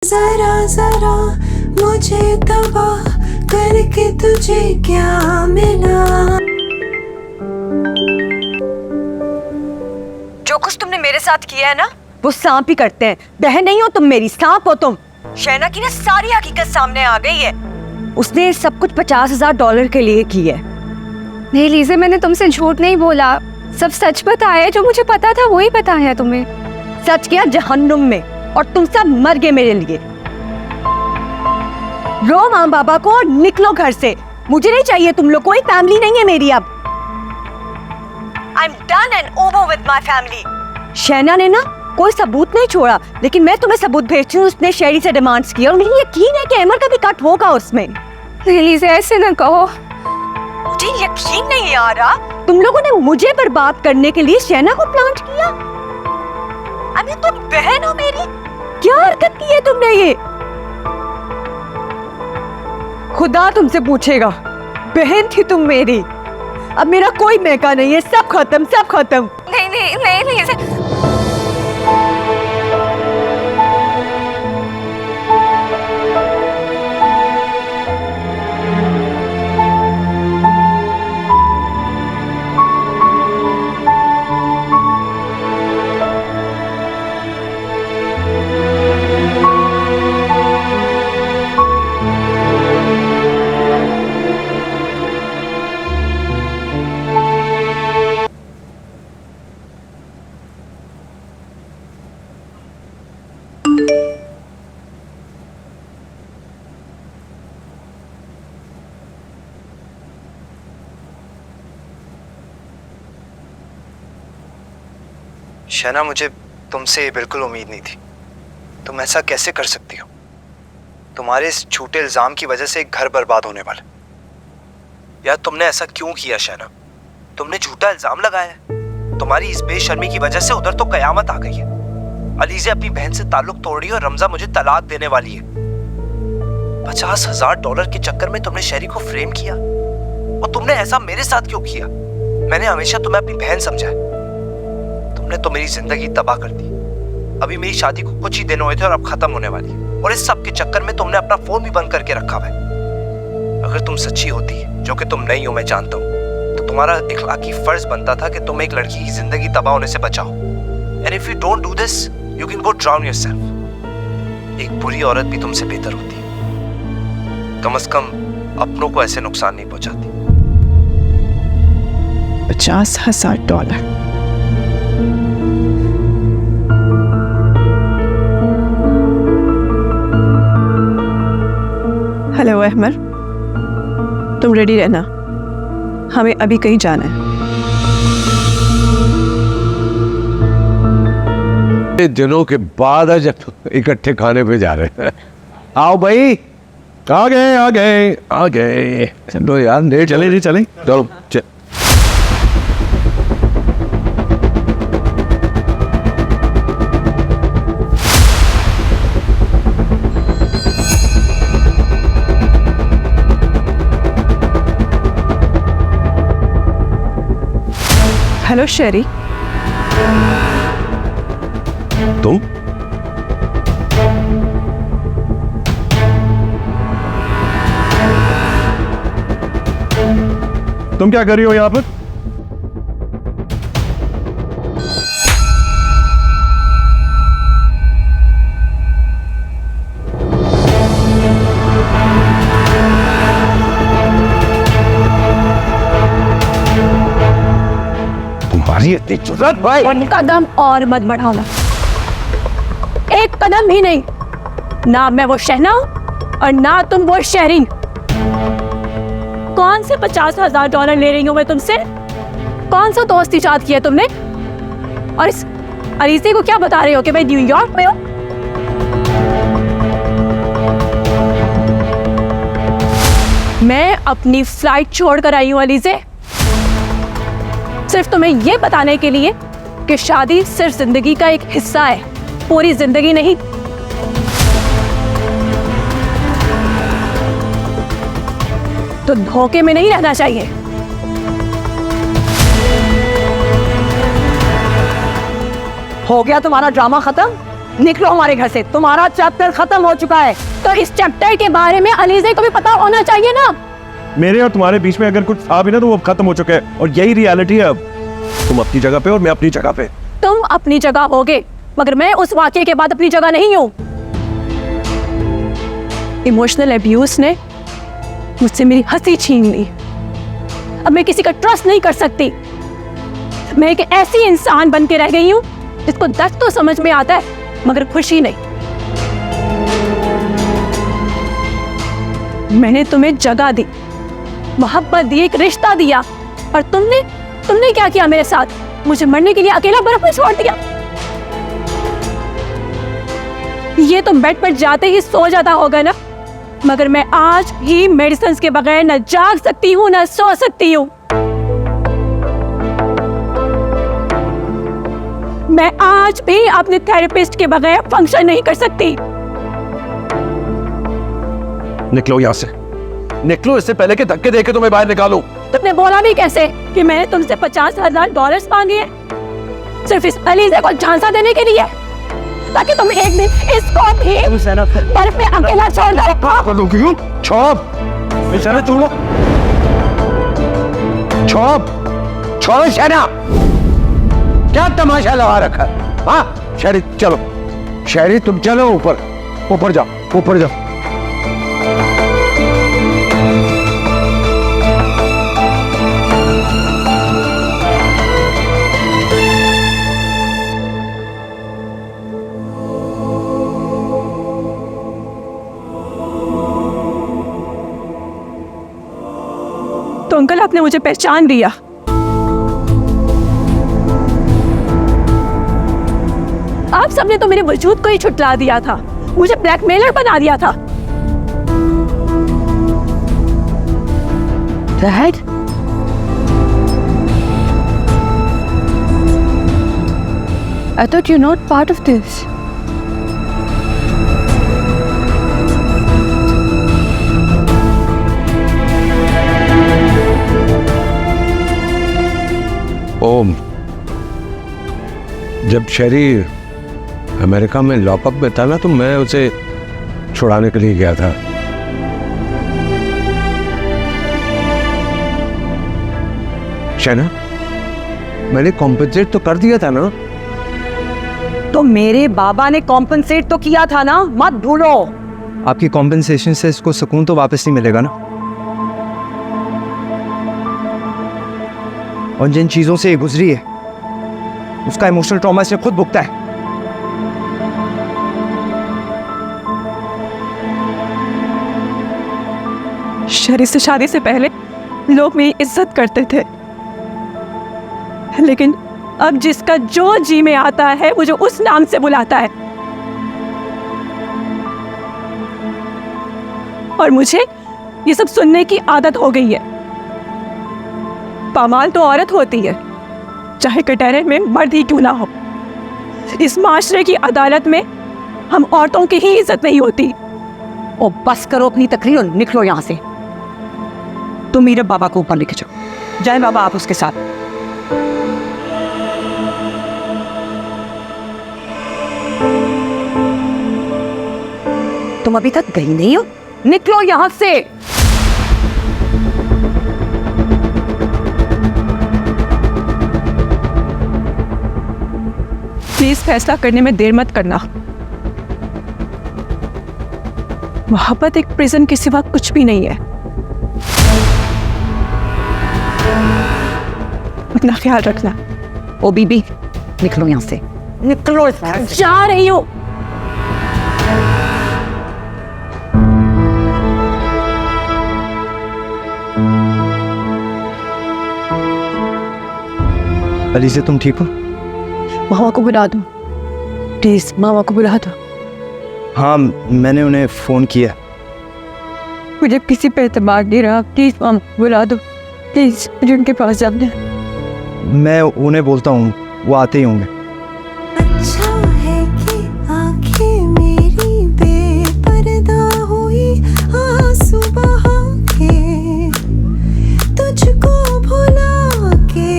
जरा जरा मुझे तबाह करके तुझे क्या मिला। जो कुछ तुमने मेरे साथ किया है ना, वो सांप ही करते हैं। बहन नहीं हो तुम मेरी, सांप हो तुम। शहना की ना सारी हकीकत सामने आ गई है। उसने सब कुछ $50,000 के लिए की है। नहीं लीज़े, मैंने तुमसे झूठ नहीं बोला, सब सच बताया। जो मुझे पता था वही बताया तुम्हें। सच किया जहन्नुम में, और तुम सब मर गए मेरे लिए। रो माँ बाबा को और निकलो घर से। मुझे नहीं चाहिए तुम लोग, कोई फैमिली नहीं है मेरी अब। I'm done and over with my family. शहना ने ना कोई सबूत नहीं छोड़ा, लेकिन मैं तुम्हें सबूत भेजती हूँ। उसने शेरी से डिमांड्स किया और मुझे यकीन है कि अमर का भी कट होगा उसमें। नहीं लीज़े, ऐसे ना कहो। मुझे यकीन नहीं आ रहा, तुम लोगों ने मुझे बर्बाद करने के लिए शहना को प्लांट किया। अभी तुम बहन हो मेरी, क्या हरकत की है तुमने ये? खुदा तुमसे पूछेगा, बहन थी तुम मेरी। अब मेरा कोई मैका नहीं है, सब खत्म, सब खत्म। नहीं नहीं नहीं लीज़े। शहना, मुझे तुमसे बिल्कुल उम्मीद नहीं थी। तुम ऐसा कैसे कर सकती हो? तुम्हारे इस झूठे इल्जाम की वजह से एक घर बर्बाद होने वाला। यार तुमने ऐसा क्यों किया शहना? तुमने झूठा इल्जाम लगाया है। तुम्हारी इस बेशर्मी की वजह से उधर तो कयामत आ गई है। अलीज़े अपनी बहन से ताल्लुक तोड़ रही है और रमजा मुझे तलाक देने वाली है। $50,000 के चक्कर में तुमने शहरी को फ्रेम किया, और तुमने ऐसा मेरे साथ क्यों किया? मैंने हमेशा तुम्हें अपनी बहन समझा है। तुमने तो मेरी जिंदगी तबाह कर दी। अभी मेरी शादी को कुछ ही दिन हुए थे और अब खत्म होने वाली है, और इस सब के चक्कर में तुमने अपना फोन भी बंद करके रखा है। अगर तुम सच्ची होती, जो कि तुम नहीं हो मैं जानता हूँ, तो तुम्हारा इखलाकी फर्ज बनता था कि तुम एक लड़की की जिंदगी तबाह होने से बचाओ। And if you don't do this, you can go drown yourself. एक बुरी औरत भी तुमसे बेहतर होती है। कम से कम अपनों को ऐसे नुकसान नहीं पहुंचाती। $50,000। हेलो अहमर, तुम रेडी रहना, हमें अभी कहीं जाना है। दिनों के बाद आज इकट्ठे खाने पे जा रहे हैं। आओ भाई, आ गए आ गए आ गए। चलो यार, लेट चले नहीं चले, चलो चल। हेलो शेरी। तुम क्या कर रही हो यहाँ पर? तुम्हारी इतनी जुर्रत भाई? कदम और मत बढ़ाना, एक कदम भी नहीं। ना मैं वो शहना हूं और ना तुम वो शहरी। कौन से $50,000 ले रही हूं मैं तुमसे? कौन सा दोस्त इजाद किया तुमने? और इस अलीज़े को क्या बता रहे हो कि मैं न्यूयॉर्क में हूं? मैं अपनी फ्लाइट छोड़कर आई हूं अलीज़े, सिर्फ तुम्हें यह बताने के लिए कि शादी सिर्फ जिंदगी का एक हिस्सा है, पूरी जिंदगी नहीं। तो धोखे में नहीं रहना चाहिए। हो गया तुम्हारा ड्रामा खत्म? निकलो हमारे घर से, तुम्हारा चैप्टर खत्म हो चुका है। तो इस चैप्टर के बारे में अलीज़े को भी पता होना चाहिए ना। मेरे और तुम्हारे बीच में अगर कुछ था भी ना तो वो अब खत्म हो चुका है, और यही रियलिटी है अब। तुम अपनी जगह पे और मैं अपनी जगह पे। तुम अपनी जगह होगे, मगर मैं उस वाक़ये के बाद अपनी जगह नहीं हूँ। इमोशनल अब्यूज ने मुझसे मेरी हंसी छीन ली। अब मैं किसी का ट्रस्ट नहीं कर सकती। मैं एक ऐसी इंसान बन के रह गई हूँ जिसको दर्द तो समझ में आता है मगर खुशी नहीं। मैंने तुम्हें जगह दी, मोहब्बत दी, एक रिश्ता दिया, और तुमने क्या किया मेरे साथ? मुझे मरने के लिए अकेला बर्फ में छोड़ दिया। ये तो बेड पर जाते ही सो जाता होगा ना, मगर मैं आज भी मेडिसिन के बगैर न जाग सकती हूँ न सो सकती हूँ। मैं आज भी अपने थेरेपिस्ट के बगैर फंक्शन नहीं कर सकती। निकलो यहाँ से, निकलो, इससे पहले कि धक्के देके तुम्हें बाहर निकालूं। तुमने बोला भी कैसे कि मैंने तुमसे $50,000 मांगे हैं सिर्फ इस अलीज़े को झांसा देने के लिए, ताकि तुम एक दिन इसको भी बर्फ में अकेला छोड़ दो। छोड़ो शहना, क्या तमाशा लगा रखा है? हाँ शहरी, चलो शहरी, तुम चलो ऊपर जाओ। तो अंकल, आपने मुझे पहचान लिया। आप सबने तो मेरे वजूद को ही छुटला दिया था, मुझे ब्लैकमेलर बना दिया था। Dad? I thought you're not part of this. ओम, जब शहरी अमेरिका में लॉकअप में था ना, तो मैं उसे छुड़ाने के लिए गया था। शैना, मैंने कॉम्पेंसेट तो कर दिया था ना। तो मेरे बाबा ने कॉम्पेंसेट तो किया था ना, मत भूलो। आपकी कॉम्पेंसेशन से इसको सुकून तो वापस नहीं मिलेगा ना। और जिन चीज़ों से ये गुजरी है उसका इमोशनल ट्रॉमा इसने खुद भुगता है। शरीर से शादी से पहले लोग मेरी इज्जत करते थे, लेकिन अब जिसका जो जी में आता है मुझे उस नाम से बुलाता है। और मुझे ये सब सुनने की आदत हो गई है। पामाल तो औरत होती है, चाहे कटहरे में मर्द ही क्यों ना हो। इस माशरे की अदालत में हम औरतों की ही इज्जत नहीं होती। ओ बस करो अपनी तकरीर और निकलो यहाँ से। तुम मेरे बाबा को ऊपर लेके जाओ। जाए बाबा, आप उसके साथ। तुम अभी तक गई नहीं हो, निकलो यहाँ से। प्लीज फैसला करने में देर मत करना। मोहब्बत एक प्रिजन के सिवा कुछ भी नहीं है। अपना ख्याल रखना। ओ बीबी, निकलो यहाँ से, निकलो इस घर से। जा रही हूँ। अलीज़े, तुम ठीक हो? मामा को बुला दो प्लीज, मामा को बुला दो। हाँ, मैंने उन्हें फ़ोन किया। मुझे किसी पे एतबार नहीं रहा, प्लीज मामा को बुला दो प्लीज, मुझे उनके पास जाना है। मैं उन्हें बोलता हूँ, वो आते ही होंगे। अच्छा है कि आंखें मेरी बेपर्दा हुई, आंसू बहा के तुझको भुला के,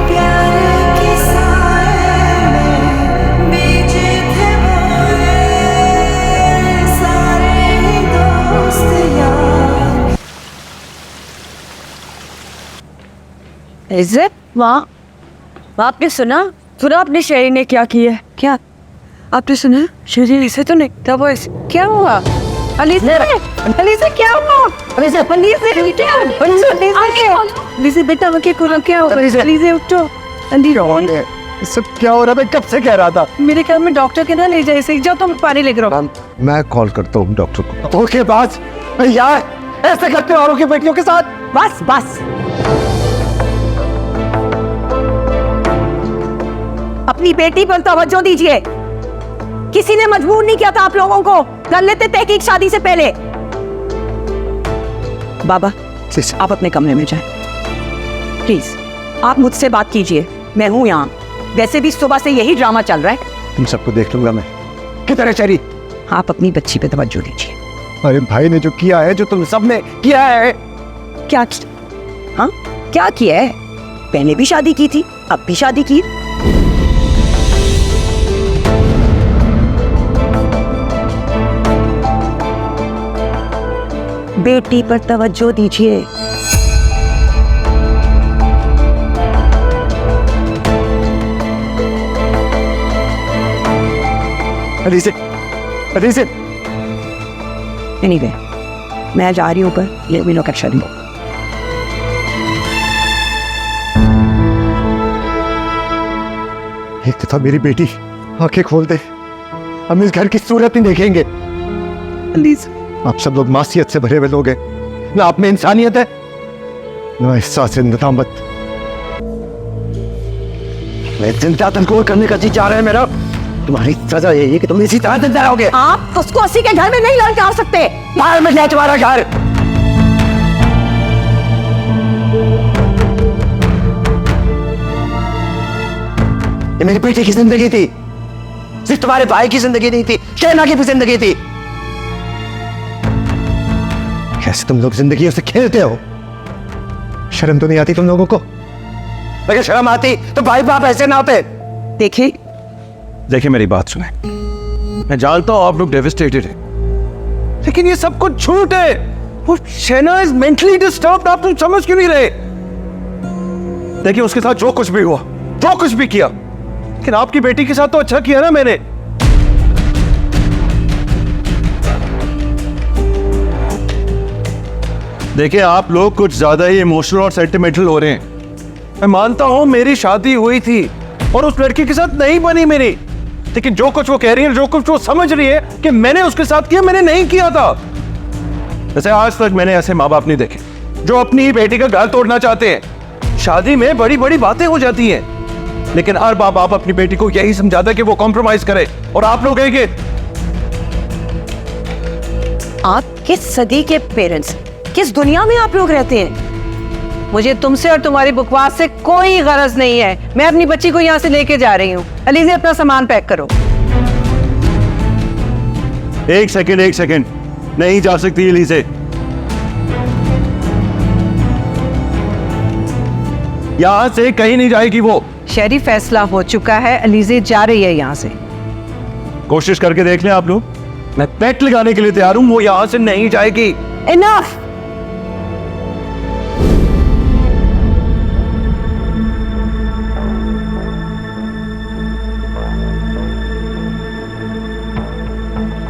प्यार के साए में इज्जत माँ, आपने सुना आपने शेरी ने क्या किया है? क्या आपने सुना? शेरी इसे तो नहीं था वो क्या हुआ? अलीज़ा क्या हुआ? अलीज़ा बेटा क्या हुआ? अलीज़ा उठो। सब क्या हो रहा है? मैं कब से कह रहा था। मेरे ख्याल में डॉक्टर के ना ले जाए इसे। जाओ तुम पानी लेकर आओ। मैं कॉल करता हूँ डॉक्टर को। धोखेबाज यार, ऐसे करते हो औरों की बेटियों के साथ। बस बस, अपनी बेटी पर तवज्जो दीजिए। किसी ने मजबूर नहीं किया था आप लोगों को। कर लेते तहकीक शादी से पहले। बाबा आप अपने कमरे में जाएं। प्लीज आप मुझसे बात कीजिए, मैं हूं यहाँ। वैसे भी सुबह से यही ड्रामा चल रहा है। तुम सबको देख लूंगा मैं। किधर है शेरी? आप अपनी बच्ची पे तवज्जो दीजिए। अरे भाई ने जो किया है, जो तुम सबने किया है। क्या किया? हाँ क्या किया है? पहले भी शादी की थी, अब भी शादी की। बेटी पर तवज्जो दीजिए। एनीवे, मैं जा रही हूँ ऊपर। Let me know caption. एक दफा मेरी बेटी आंखें खोल दे, हम इस घर की सूरत नहीं देखेंगे। प्लीज। आप सब लोग मासियत से भरे हुए लोग हैं। ना आप में इंसानियत है, ना एहसास नदामत। मैं जिंदा तनकोर करने का जी चाह रहा है मेरा। तुम्हारी सजा यही है कि तुम इसी तरह जिंदा रहोगे। आप उसको उसी के घर में नहीं लौटा सकते। बाहर में ले तुम्हारा घर। ये मेरी बेटी की जिंदगी थी, सिर्फ तुम्हारे भाई की जिंदगी नहीं थी, शहना की भी जिंदगी थी। कैसे तुम लोग जिंदगियों से खेलते हो? शर्म तो नहीं आती तुम लोगों को? अगर शर्म आती तो भाई बाप ऐसे ना होते। देखिए मेरी बात सुने, मैं जानता हूं आप लोग डेविस्टेटेड हैं, लेकिन ये सब कुछ झूठ है। वो शहना इज मेंटली डिस्टर्ब्ड। आप तुम समझ क्यों नहीं रहे? देखिए उसके साथ जो कुछ भी हुआ, जो कुछ भी किया, लेकिन आपकी बेटी के साथ तो अच्छा किया ना मैंने। देखिए आप लोग कुछ ज्यादा ही इमोशनल और सेंटिमेंटल हो रहे हैं। मैं मानता हूं मेरी शादी हुई थी और उस लड़की के साथ नहीं बनी मेरी, लेकिन जो कुछ वो कह रही है, जो कुछ वो समझ रही है कि मैंने उसके साथ किया, मैंने नहीं किया था। वैसे आज तक मैंने ऐसे माँ बाप नहीं देखे जो अपनी ही बेटी का गाल तोड़ना चाहते हैं। शादी में बड़ी बड़ी बातें हो जाती हैं, लेकिन हर माँ बाप अपनी बेटी को यही समझाता कि वो कॉम्प्रोमाइज करे। और आप लोग हैं कि आप किस सदी के पेरेंट्स, किस दुनिया में आप लोग रहते हैं? मुझे तुमसे और तुम्हारी बकवास से कोई गरज नहीं है। मैं अपनी बच्ची को यहाँ से लेके जा रही हूँ। अलीज़ा अपना सामान पैक करो। एक सेकंड, नहीं जा सकती अलीज़ा। यहां से कहीं नहीं जाएगी वो। शहरी फैसला हो चुका है, अलीज़ा जा रही है यहाँ से। कोशिश करके देख लें आप लोग, मैं पेट लगाने के लिए तैयार हूं, वो यहां से नहीं जाएगी। इनफ।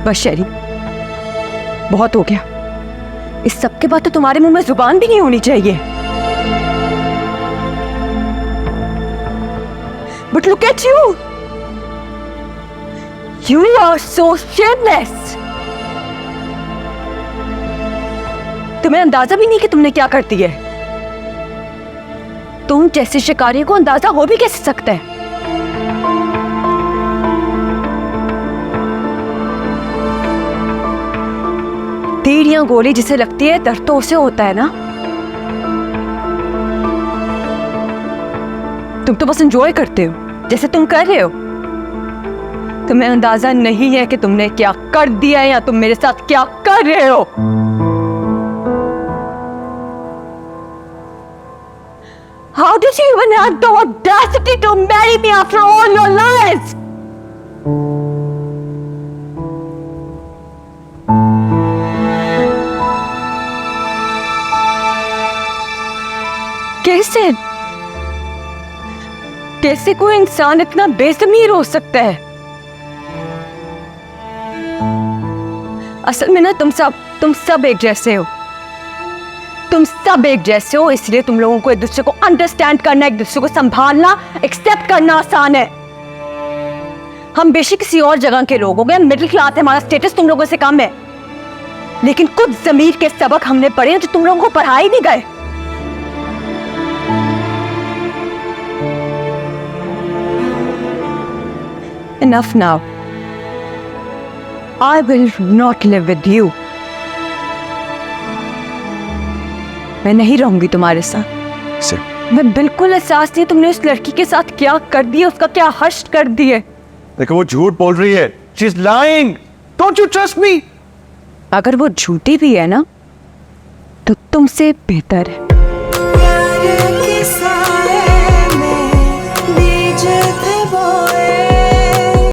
बस शहरी, बहुत हो गया। इस सब के बाद तो तुम्हारे मुंह में जुबान भी नहीं होनी चाहिए। But look at you, you are so shameless. तुम्हें अंदाजा भी नहीं कि तुमने क्या कर दिया है। तुम जैसे शिकारी को अंदाजा हो भी कैसे सकता है? तीर या गोली जिसे लगती है दर्द तो उसे होता है ना। तुम तो बस एंजॉय करते हो जैसे तुम कर रहे हो। तुम्हें अंदाजा नहीं है कि तुमने क्या कर दिया है या तुम मेरे साथ क्या कर रहे हो। How did you even have the audacity to marry me after all your lies? कैसे? कैसे कोई इंसान इतना बेज़मीर हो सकता है? असल में ना तुम सब एक जैसे हो। तुम सब एक जैसे हो, इसलिए तुम लोगों को एक दूसरे को अंडरस्टैंड करना, एक दूसरे को संभालना, एक्सेप्ट करना आसान है। हम बेशक किसी और जगह के लोग हो गए, मिडिल क्लास है, हमारा स्टेटस तुम लोगों से कम है, लेकिन कुछ जमीर के सबक हमने पढ़े हैं जो तुम लोगों को पढ़ाई नहीं गए। Enough now. I will not live with you. मैं नहीं रहूंगी तुम्हारे साथ। से मैं बिल्कुल एहसास नहीं तुमने उस लड़की के साथ क्या कर दिया, उसका क्या हश्र कर दिए। देखो वो झूठ बोल रही है, she is lying, don't you trust me. अगर वो झूठी भी है ना तो तुमसे बेहतर है।